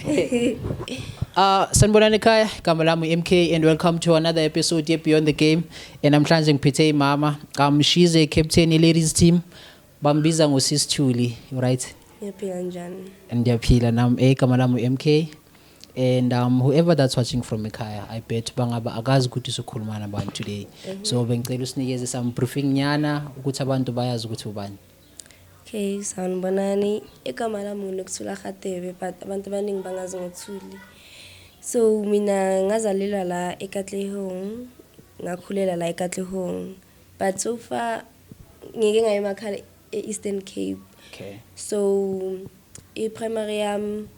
Sanibonani ekhaya, igama lami MK and welcome to another episode of Beyond the Game. And I'm namhlanje ngiphethe imama. She's a captain ladies team. Bambiza ngoSis Thuli, right? Ngiyaphila njani? And ndiyaphila nami igama lami MK. And whoever that's watching from ekhaya, I bet bangaba akazi ukuthi sokhuluma nabantu today. So bengicela usinikeze some briefing nyana ukuthi abantu bayazi ukuthi ubani. Okay, sanibonani. Igama lami nguNokuthula Khatebe, but abantu abaningi bangazi ngoThuli. So mina ngazalelwa la eKatlehong, ngakhulela la eKatlehong. But so far ngike ngaye emakhaya eEastern Cape. Okay. So i-primary yami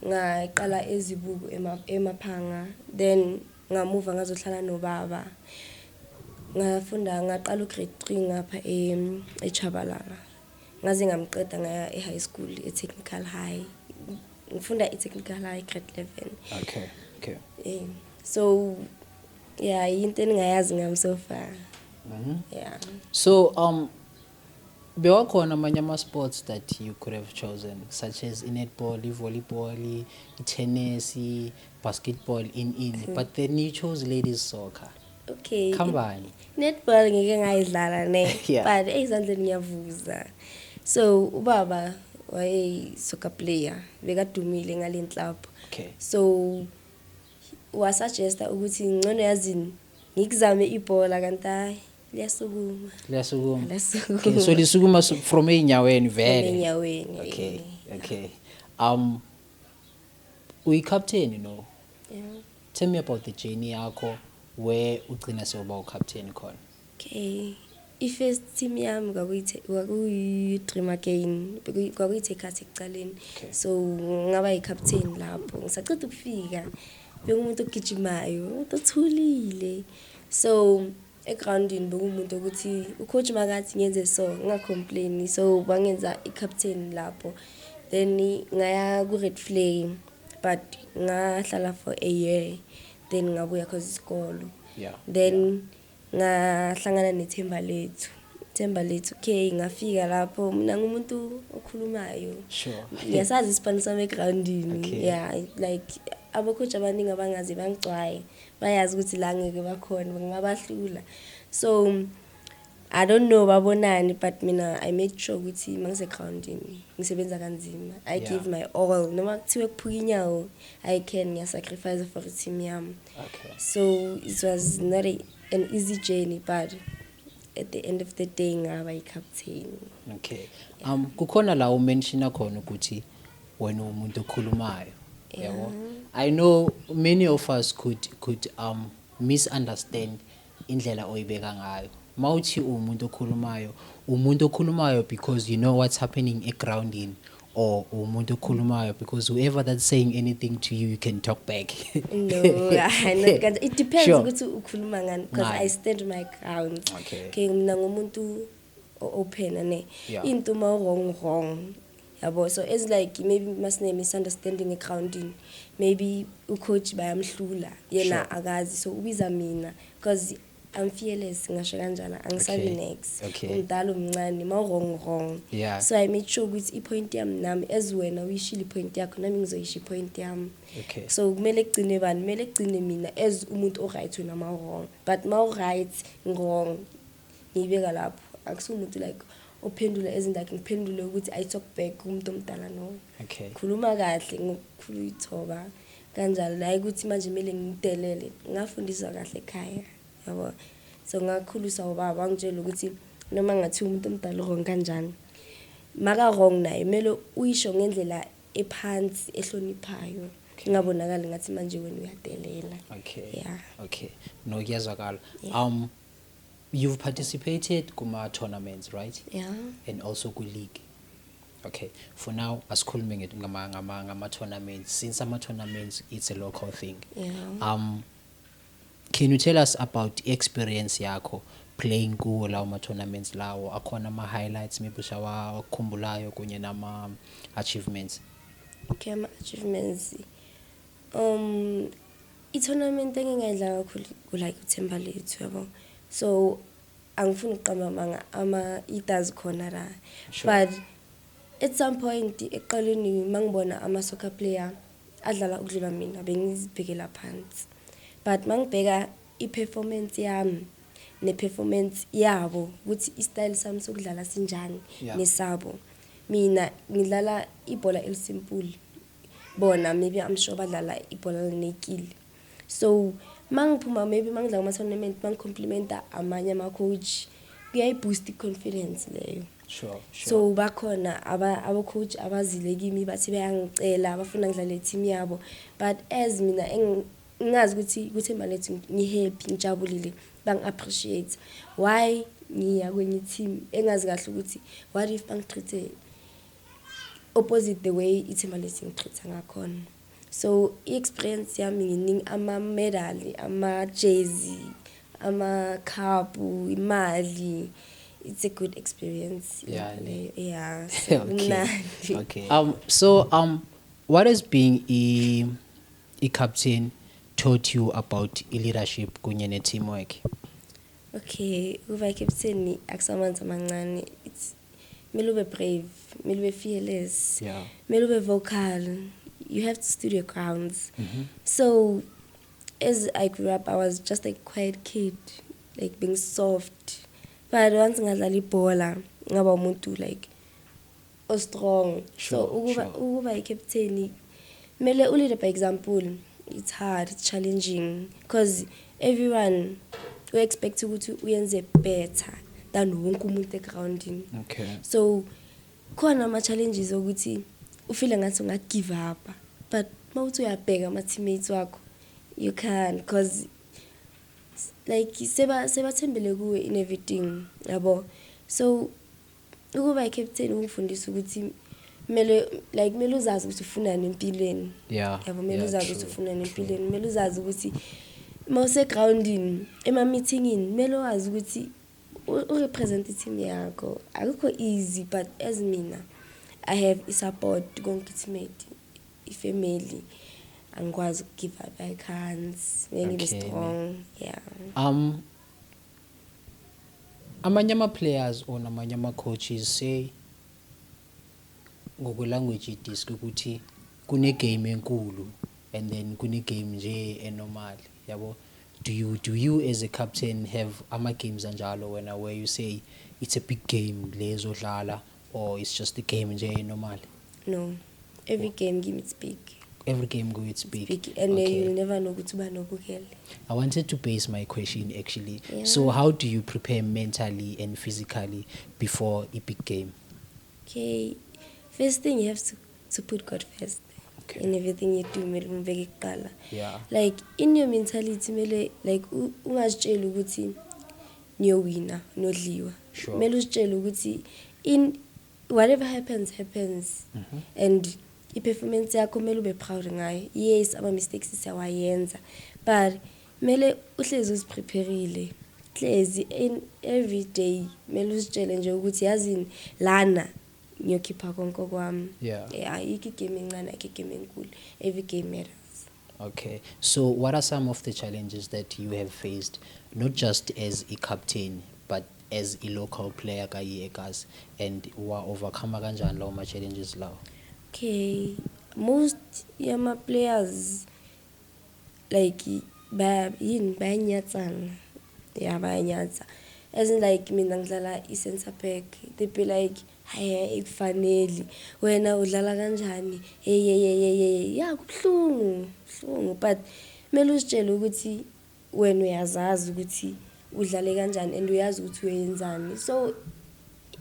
ngaqala eZibuko eMaphanga, then ngamuva ngazohlala nobaba. Ngafunda ngaqala ugrade 3 ngapha eChabalala. Ngaze ngamqeda ngaya e-high school e-technical high. Ngifunda e-technical high grade 11. Okay. So yeah, into engayazi ngam so far. Yeah. So bewakhona amanye ama-sports that you could have chosen, such as netball, volleyball, tennis, basketball, but then you chose ladies soccer. Okay. Khambani. Netball ngike ngayidlala ne, Yeah. but ezandleni ngiyavuza. So ubaba waye soccer player, bekadumile ngale club. Okay. So wasuggesta ukuthi ngcono yazini ngikuzame ibhola kanti liyasukuma. Okay, so lisukuma from enyaweni vele. Enyaweni. Okay. We captain, you know. Yeah. Tell me about the journey yakho where ugcina sewuba ucaptain khona. Okay. I-first team yami kwakuyi-Dream Again, kwakuyithekhathi ekucaleni. Okay. So ngaba yi-captain lapho. Ngisaqeda ukufika, bekumuntu ogijimayo, umuntu othulile. So egroundini bekumuntu ukuthi ucoach makathi ngenze so, ngingacomplain. So bangenza i-captain lapho. Then ngaya ku-Red Flame, but ngahlala for a year. Then ngabuya cause isikolo. Yeah. Then ngahlangana neThemba Lethu. Okay, ngafika lapho mina ngumuntu okhulumayo. Sure. Ngiyasazi isipani sami egroundini. Okay. Yeah, like abocoach abaningi abangazi bangicwaye. Bayazi ukuthi la ngeke bakhona, ngingabahlula. So I don't know babonani, but mina I made sure ukuthi mangise groundini ngisebenza kanzima. I give my all. Noma kuthiwe kuphuka inyawo, I can ngiyasacrifice for team yami. Okay. So it was not an easy journey, but at the end of the day ngaba i-captain. Okay. Kukhona la umention khona ukuthi wena umuntu okhulumayo. Yabo. I know many of us could misunderstand indlela oyibeka ngayo. Mawuthi umuntu okhulumayo because you know what's happening egroundini, or umuntu okhulumayo because whoever that's saying anything to you can talk back. No, it depends Sure. ukuthi ukhuluma ngani, because I stand my ground. Okay. Mina ngumuntu open ne. Yeah. Into ma wrong. Yabo, so it's like maybe masine misunderstanding egroundini. Maybe ucoach bayamhlula yena akazi, so ubiza mina because I'm fearless ngisho kanjalo, angisabi next. Okay. Ngidala umncane ma wrong. Yeah. So I made sure ukuthi ipoint yami nami as wena uyishila ipoint yakho nami ngizoyisha ipoint yami. Okay. So kumele kugcine bani, kumele kugcine mina as umuntu o-right wena ma wrong, but ma u-right wrong ngiyibeka lapho. Akusumuntu like ophendula ezindakhe ngiphendule ukuthi I talk back umuntu omdala no. Okay. Khuluma kahle ngokukhulu ithoba kanjalo la ukuthi manje kumele ngidelele ngafundiswa kahle ekhaya. Yabo. So ngakhulusa ubaba wangitshela ukuthi noma ngathi umuntu omdala wrong kanjani, maka wrong naye kumele uyisho ngendlela ephansi ehloniphayo. Ngabonakala ngathi manje wena uyadelela. Okay. Yeah. Okay. No kuyazwakala. Yeah. You've participated kuma tournaments, right? Yeah. And also ku league. Okay. For now, asikhulume ngama tournaments. Since ama tournaments it's a local thing. Yeah. Can you tell us about experience yakho playing kuwo lawo ma tournaments lawo? Akhona ama highlights maybe usawakhumbulayo kunye nama achievements? Okay, ama achievements. I-tournament engingayidlala kakhulu like uThemba Lethu yabo. So angifuni ukuqamba amanga itas khona la. Sure. But at some point eqaleni mangibona ama soccer player adlala ukudlula mina bengizibhekela phansi. But mangibheka i-performance yami ne-performance yabo ukuthi i-style sami sokudlala sinjani nesabo. Mina ngidlala ibhola elisimple. Bona maybe I'm sure badlala ibhola lenekile. So mangiphuma maybe mangidlala ama-tournament mangikomplimenta amanye ama-coach kuyayiboost i-confidence leyo. Sure. So bakhona aba-coach abazile kimi bathi bayangicela bafuna ngidlale i-team yabo, but as mina ngazi ukuthi kuThemba Lethu ngihappy ngijabulile bang-appreciate. Why ngiya kwenye team engazi kahle ukuthi what if bangitreat opposite the way iThemba Lethu ngitreat ngakhona. So i-experience yami nginingi ama-medal, ama-jersey, ama-cup, imali. It's a good experience. Yeah. So Okay. So what has being a captain taught you about leadership kunye ne teamwork? Okay, ukuba captain akusamanzi amancane. It's kumele ube brave, kumele ube fearless. Yeah. Kumele ube vocal. You have to stand your grounds. So as I grew up, I was just a quiet kid, like being soft. But once ngadlala ibhola ngaba umuntu like strong. So ukuba i-captain mele lead by example. It's hard, it's challenging because everyone we expect ukuthi uyenze better than wonke umuntu egroundini. Okay. So khona ama challenges ukuthi ufile ngathi unga give up, but mawuthi uyabheka ama teammates wakho you can, because like sebathembele kuwe in everything yabo. So ukuba i-captain ungifundisa ukuthi mele uzazi ukuthi ufunani empilweni. Yabo mele uzazi ukuthi ufunani empilweni, mele uzazi ukuthi mawuse groundini ema meetingini mele wazi ukuthi urepresent team yakho. Akukho easy, but as mina I have support konke teammate, ifamily. Angikwazi give up, I can't. Ngibe strong. Yeah. Amanye ama-players or namanye ama-coaches say ngokwe-language idisk ukuthi kune-game enkulu and then kune-game nje enormal yabo. Do you as a captain have ama-games anjalo where you say it's a big game lezodlala, or it's just a game nje enormal? No, every game give it big. Every game go it's big. And you'll never know ukuthi uba nobukele. I wanted to base my question actually. Yeah. So how do you prepare mentally and physically before a big game? Okay, first thing you have to put God first. Okay. In everything you do, mele umbeke kuqala. Yeah. Like in your mentality mele like ungazitshela ukuthi niyowina nodliwa. Sure. Mele uzitshela ukuthi in whatever happens and i-performance yakho mele ube proud ngayo. Yes, ama-mistakes siyawayenza, but mele uhlezi uziprepareile. Hlezi in every day mele uzitshele nje ukuthi yazini lana ngiyokhipha konke kwami. Yeah, iki game encane, iki game enkulu. Every game matters. Okay. So what are some of the challenges that you have faced, not just as a captain but as a local player kaYekas, and wa overcome kanjani lawo ma-challenges lawo? Okay, most yama players like bayanyatsana. Yeah, bayanyatsa. As in like mina ngidlala i-center back, they be like hayi ikufanele wena udlala kanjani yeah kubuhlungu, but mele uzitshele ukuthi wena uyazazi ukuthi udlale kanjani and uyazi ukuthi uyenzani. So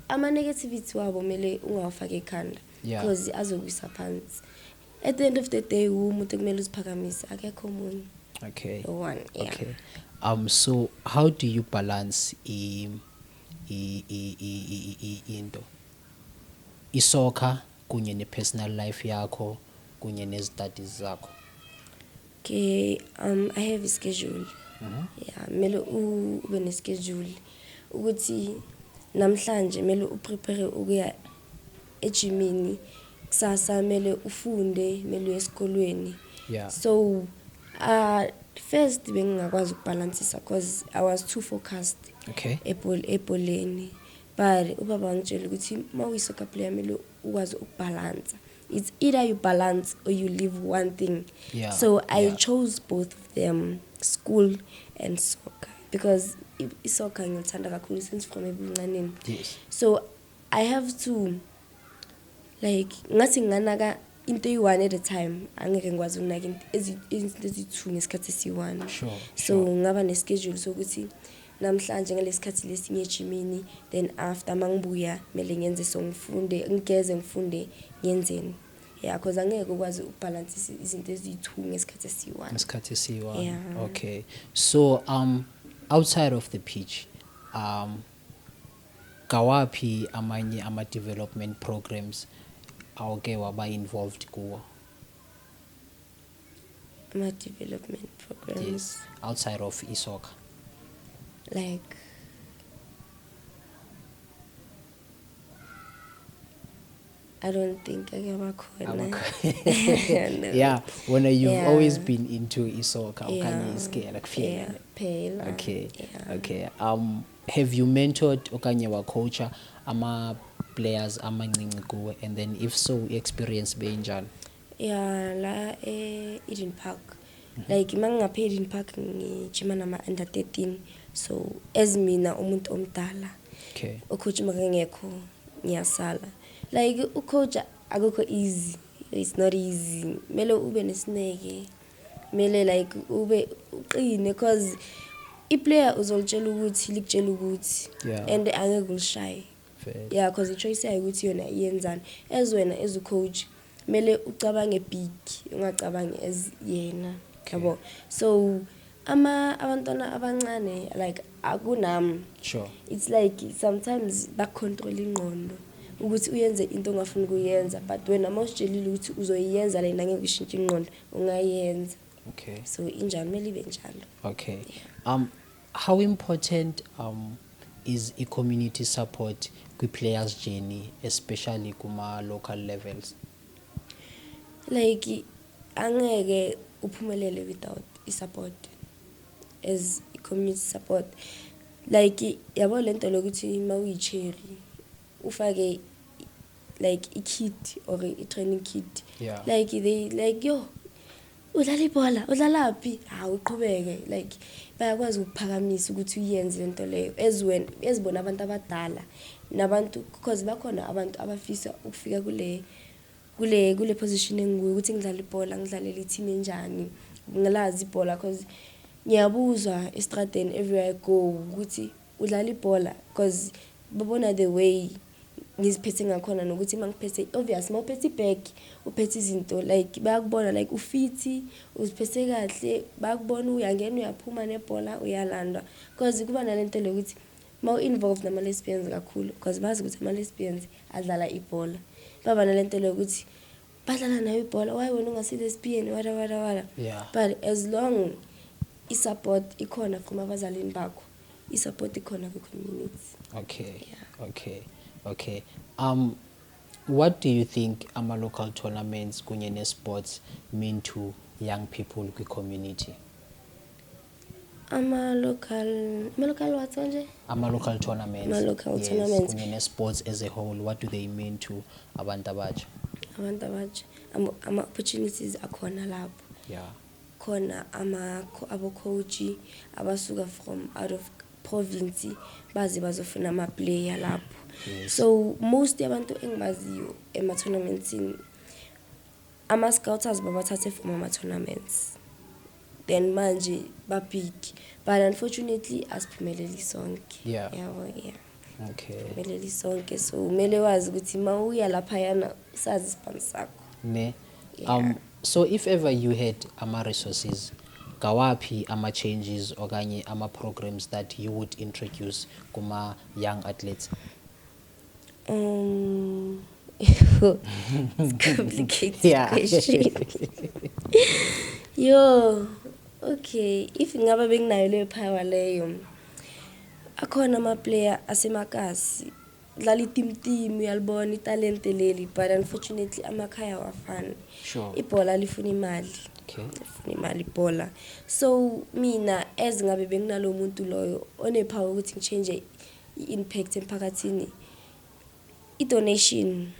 ama negativity wabo mele ungawafaka ekhanda, because azokwisa phansi. At the end of the day umuntu kumele uziphakamisa, akekho umuntu. Okay. One, yeah. Okay. So how do you balance isoccer kunye ne-personal life yakho kunye ne-studies zakho? Okay, I have a schedule. Yeah, mele ube ne-schedule ukuthi namhlanje mele uprepare ukuya ejimini, kusasa mele ufunde, mele uye esikolweni. Yeah. So first bengingakwazi ukubalansisa because I was too focused. Okay. Ebholeni, but ubaba ngitshela ukuthi mawuyi-soccer player mele ukwazi ukubalansa it's either you balance or you leave one thing. Yeah, So I yeah. chose both of them, school and soccer, because soccer ngilithanda kakhulu since from ebuncaneni. Yes. So I have to, like, ngathi nganaka into eyi-one at a time, angeke ngikwazi ukunaka izinto ezi-two ngesikhathi esi-one. Sure, So sure. ngaba neschedule sokuthi namhlanje ngalesikhathi lesinye ejimini, then after mangibuya kumele ngenze so ngifunde, ngigeze ngifunde ngiyenzeni. Yeah, because angeke ukwazi ukubalansisa izinto ezi-two ngesikhathi esi-one. Ngesikhathi esi-one. Yeah. Okay. So outside of the pitch, kawaphi amanye ama-development programs awuke waba involved kuwo? Ama-development programs. Yes, outside of isoccer. Like, I don't think Abakho- No. Yeah, when you've Yeah. always been into isoccer, okanye Yeah. iske like Yeah, phela. Okay. Yeah. Okay. Have you mentored okanye wacoacha ama-players amancinci kuwe, and then if so, experience benjani? Yeah, la Eden Park. Like mangaphe Eden Park ngijima nama under 13. So as mina umuntu omdala, Okay. ucoach makangekho ngiyasala. Like ucoach akukho easy. It's not easy. Mele ube nesineke. Mele like ube uqine, because iplayer uzolitshela ukuthi likutshela ukuthi, Yeah. and angeke ulishaye. Fair. Yeah, because i-choice yayo ukuthi yona iyenzani. As wena as ucoach mele ucabange big, ungacabangi as yena. Yabo. So abantwana abancane, like akunami. Sure. It's like sometimes bacontrol ingqondo ukuthi uyenze into ongafuni ukuyenza, but wena mawusitshelile ukuthi uzoyenza lena ngeke ushintshe ingqondo ungayenza. Okay. So injalo mele ibe njalo. Okay. How important is i-community support kwi-players journey, especially kuma local levels? Like angeke uphumelele without i-support, as i-community support. Like yabo lento lokuthi mawuyi-cherry ufake like i-kit or i-training kit. Yeah. Like they like, yo, udlala ibhola, udlalaphi? Uqhubeke. Like bayakwazi ukuphakamisa ukuthi uyenze lento leyo, ezibona abantu abadala nabantu, because bakhona abantu abafisa ukufika kule position engikuyo, ukuthi ngidlala ibhola, ngidlalela i-team enjani, ngilazi ibhola, because ngiyabuzwa estradeni everywhere I go ukuthi udlala ibhola, because babona the way ngiziphethe ngakhona, nokuthi mangiphethe, obvious mawuphethe ibag uphethe izinto, like bayakubona like ufiti, uziphethe kahle, bayakubona uyangena uyaphuma nebhola uyalandwa, because kuba nalento lokuthi mawu-involved nama-lesbians kakhulu, because bazi ukuthi ama-lesbians adlala ibhola, baba nalento lokuthi badlala nayo ibhola, why wena ungasi-lesbian, wada. Yeah. But as long i-support ikhona from abazalini bakho, i-support ikhona kwi-community. Okay. Yeah. Okay. What do you think ama-local tournaments kunye ne-sports mean to young people kwi-community? Ama-local what manje? Ama-local tournaments. Ama-local Yes, tournaments. kunye ne-sports as a whole, what do they mean to abantu abatsha? Abantu abatsha, ama-opportunities akhona lapho. Yeah. Khona abo-coach abasuka from out of province baze bazofuna ama-player lapho. Yes. So most yabantu engibaziyo ema-tournamentsini, ama-scouters babathathe from ama-tournaments, then manje babig, but unfortunately asiphumeleli sonke. Yeah. Yeah. Okay. Phumeleli sonke, so kumele wazi ukuthi mawuya laphayana sazi isibhamu sakho. Ne. Yeah. So if ever you had ama-resources, kawaphi ama-changes okanye ama-programs that you would introduce kuma young athletes? It's complicated Yeah. question. Yo, okay, if ngaba benginayo leyo power leyo, akhona ama-player asemakasi, dlala i-team uyalibona italente leli, but unfortunately amakhaya wafani. Sure. Ibhola lifuna imali. Okay. Lifuna imali ibhola. So mina as ngabe benginalo muntu loyo onepower ukuthi ngichange i-impact emphakathini, i-donation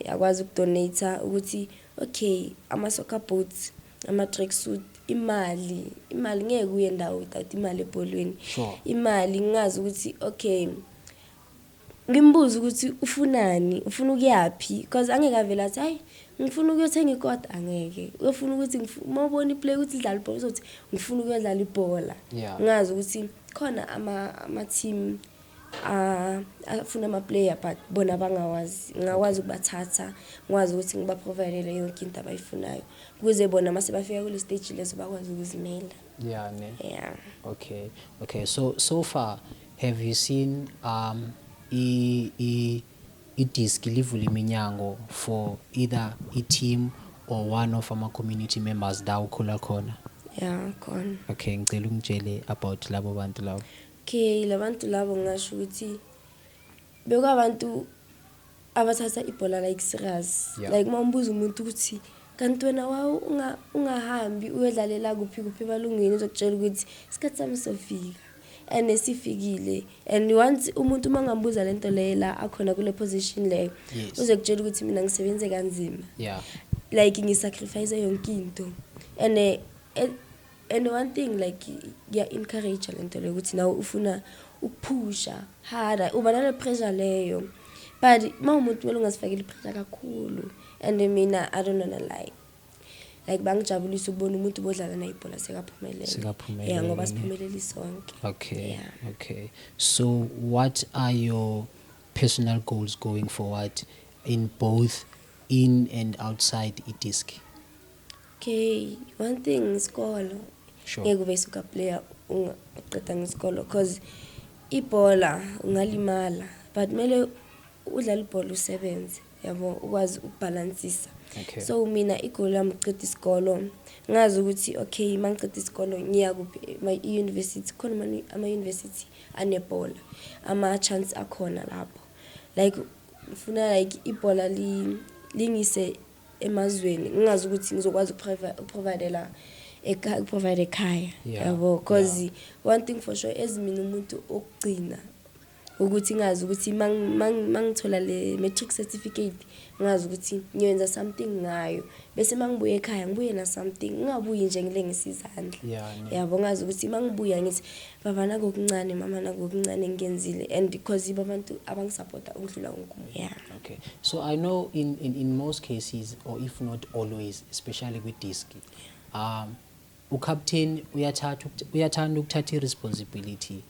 akwazi ukudonate ukuthi okay ama-soccer boots, ama-tracksuit, imali ngeke uye ndawo without imali ebholweni. Sure. Imali ngazi ukuthi okay ngimbuza ukuthi ufunani, ufuna ukuyaphi because angeke avele athi hayi ngifuna ukuyothenga ikota, angeke. Uyofuna ukuthi uma ubona iplay ukuthi idlala ibhola uzothi ngifuna ukuyodlala ibhola. Yeah. Ngazi ukuthi khona ama-team afuna ama-player but bona bangawazi, ngakwazi ukubathatha, ngikwazi ukuthi ngibaprovidele yonke into abayifunayo ukuze bona mase bafika kule stage leso bakwazi ukuzimela. Yeah, ne? Yeah. Okay. So far, have you seen i-disc livula iminyango for either i-team or one of our community members da ukhula khona? Yeah, khona. Okay, ngicela ungitshele about labo bantu labo. Okay, labantu labo ngasho ukuthi bekuwabantu abathatha ibhola like serious. Yeah. Like mawumbuza umuntu ukuthi kanti wena wawu ungahambi uyodlalela kuphi ebalungwini uzokutshela ukuthi isikhathi sami sofika. And sifikile, and once umuntu mangambuza lento leyo la akhona kule position leyo uzokutshela ukuthi mina ngisebenze kanzima. Yeah. Like ngisacrifice yonke into. And one thing like ya encourage lento leyo ukuthi nawe ufuna ukupusha harder, uba nale pressure leyo. But mawumuntu kumele ungasifakeli pressure kakhulu. And mina I don't wanna lie. Like bangijabulisa ukubona umuntu bodlala na ibhola sekaphumelela. Yeah, ngoba siphumelele sonke. Okay. Yeah. Okay. So what are your personal goals going forward in both in and outside i-disc? Okay, one thing isikolo. Sure. Ngeke ube suka player ungaqeda ngesikolo because ibhola ungalimala but mele udlala ibhola usebenze, yabo, ukwazi ukubalansisa. Okay. So mina igoal lami uqeda isikolo, ngazi ukuthi okay mangiqeda isikolo ngiya kuphi university, khona ama university anebhola, ama chance akhona lapho. Like ngifuna like ibhola lingise emazweni, ngazi ukuthi ngizokwazi ukuprovidela provide ekhaya, yabo, because one thing for sure ezimina umuntu okugcina ukuthi ngazi ukuthi mangithola le matric certificate ngazi ukuthi ngiyenza something ngayo bese mangibuye ekhaya ngibuye na something, ngingabuyi nje ngilengisa izandla. Yabo, ngazi ukuthi mangibuya ngithi baba nako okuncane, mama nako okuncane ngiyenzile, and because ibabantu abangisupporta ukudlula wonke umuntu. Yeah. Okay. So I know in most cases, or if not always, especially with disc, ucaptain uyathanda ukuthatha responsibility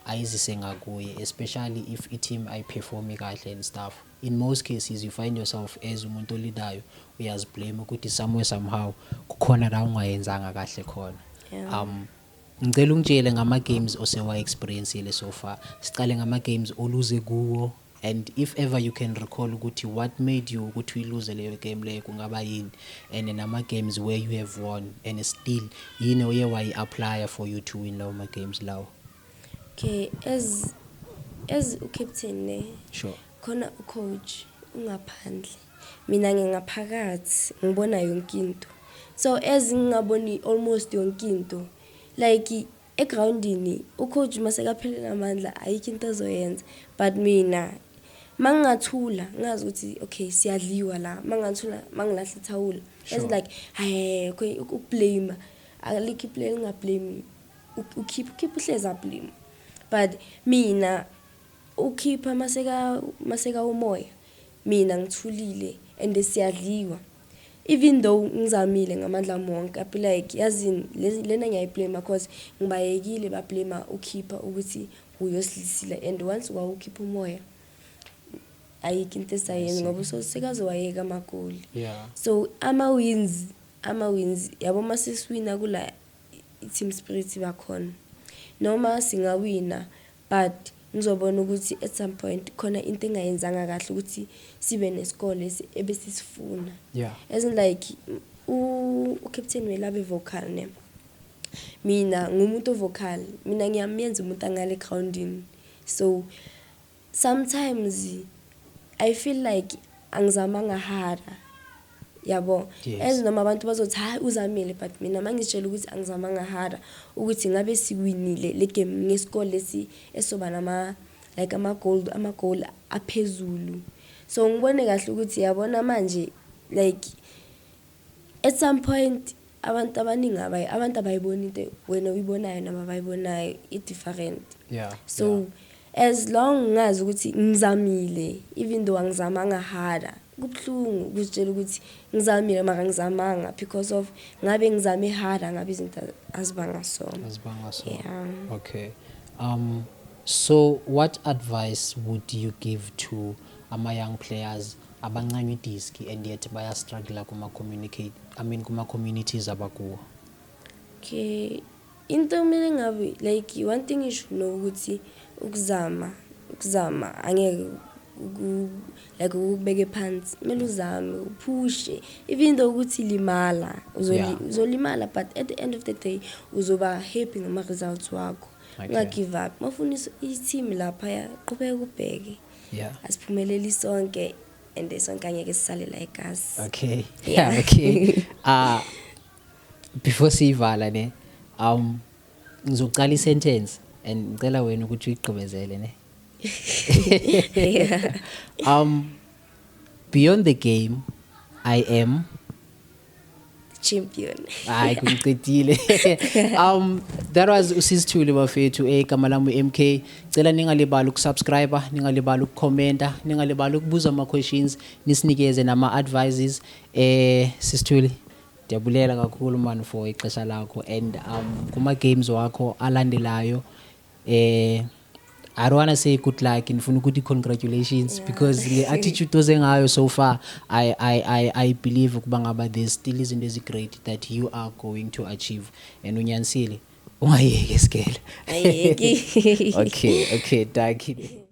ayizise ngakuye, especially if i-team ayiperformi kahle and stuff. In most cases you find yourself as umuntu olidayo uyaziblame ukuthi somewhere somehow kukhona la ungayenzanga kahle khona. Yeah. Ngicela ungitshele ngama-games osewa-experience so far. Siqale ngama-games oluze kuwo, and if ever you can recall ukuthi what made you ukuthi uyiluze leyo game leyo kungaba yini, and nama-games where you have won and still yini oye wayi-applya for you to win lawo ma-games lawo. Okay, as ucaptain ne, Sure. khona ucoach ungaphandle, mina ngingaphakathi ngibona yonke into. So as ngingaboni almost yonke into, like egroundini ucoach masekaphelele amandla ayikho into azoyenza, but mina mangathula ngazi ukuthi okay siyadliwa la, mangathula mangilahla ithawula, as like hayi okay ukublame alikho iplay lingablame, ukeep uhleza blame. But mina ukhipha maseka umoya, mina ngithulile and siyadliwa, even though ngizamile ngamandla monke. I feel like yazini lena ngiyayiblame because ngibayekile bablame ukhipha ukuthi uyosilisile, and once wawukhipha umoya ayikho into esayenza ngoba sekazowayeka amagoli. Yeah. So ama wins yabo masiswina kula team spirit bakhona, noma singawina but ngizobona ukuthi at some point khona into engayenzanga kahle ukuthi sibe nesikole ebesisifuna. Yeah. As in like ucaptain welabe vocal ne, mina ngumuntu vocal, mina ngiyamenza umuntu angale groundini. So sometimes I feel like angizamanga harder, yabo. As noma abantu bazothi hayi uzamile, but mina mangitshela ukuthi angizamanga harder ukuthi ngabe siwinile le game ngesikole lesi esoba nama like ama goal aphezulu. so ngibone kahle ukuthi yabona manje like at some point abantu abaningi abantu abayibona into wena uyibonayo noma abayibonayo i-different. So as long ngazi ukuthi ngizamile even though angizamanga harder kubuhlungu ukuzitshela ukuthi ngizamile mara ngizamanga because of ngabe ngizame harder ngabe izinto azibanga so. Yeah. Okay. So what advice would you give to young players abancane disc and yet baya struggle kuma communities abakuwo? Okay, into mina ngabe like one thing you should know ukuthi ukuzama angeke like ukubeke phansi, kumele uzame uphushe even though ukuthi limala uzolimala but at the end of the day uzoba happy ngama results wakho. Unga give up, mafuna i-team lapha ya qhubeka ubheke. Asiphumeleli sonke and sonke angeke sisale la egazi. Okay. Yeah, okay. Before sivala ne ngizoqala i-sentence and ngicela wena ukuthi uyiqhubezele ne. Beyond the game, I am champion. Hayi kuncedile. That was uSizithuli bafethu egama lami MK. Cela ningalibali ukusubscribe, ningalibali ukucomment, ningalibali ukubuza ama questions, nisinikeze nama advices. Sisithuli ndiyabulela kakhulu man for ixesha lakho and kuma games wakho alandelayo I don't want to say good luck ngifuna ukuthi congratulations because the attitude ozengayo so far I believe ukuba ngaba there still isn't as great that you are going to achieve and unyanisile ungayeke skela. Ayeke. Okay, thank you.